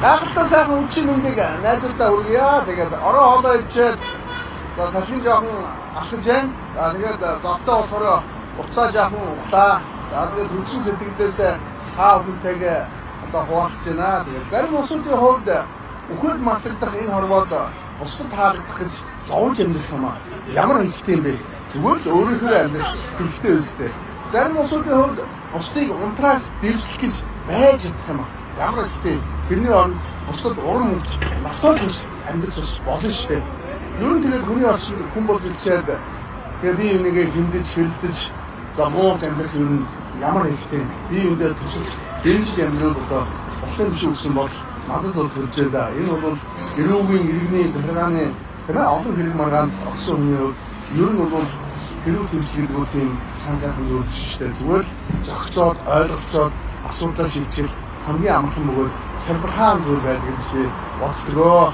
Гайхалтай сайхан үчи мэндийг найзуудаа хүргье. Тэгээд ороо хоолоо ичээд за салхин жоохон алхаж байна. За тэгээд зовтой болохоор уцаа жоохон ухлаа. За тэгээд хөлсөн сэтгэлдээс хаа хүнтэйгээ одоо хуваалцж байна. Тэгээд зарим усуудын хувьд үхэл мартагдах энэ хорвоод бусдад таалагдах гэж зовж амьдрах юм аа. Ямар ихтэй юм бэ? Зүгээр л өөрийнхөө амьдрах хэрэгтэй үстэй. Зарим усуудын хувьд бусдыг унтраас дэвшлэх гэж байж чадах юм аа. Ямар ихтэй тэрний оронд бусдад уран мөнгөч нацуулж амьдрах болно шүү дээ. Ер нь тэгээд хүний орчин хүн бол ирчээд тэгээд би энийгээ хэмдэж хилдэж за муу амьдрах ер нь ямар ихтэй би үүндээ тусалж дэмжиж амьдрах одоо болсон биш үгсэн бол надад бол төржээ да. Энэ бол эрүүгийн иргэний захиргааны тэгээ олон хэрэг маргаанд огсон хүний ер нь бол хэрэг тэмцлэгүүд тийм сан сайхан зүйл биш шүү дээ. Зүгээр л зохицоод ойлголцоод асуудлаа шийдчихэл хамгийн амархан бөгөөд хялбархан зүйл байдаг гэж боддгоо.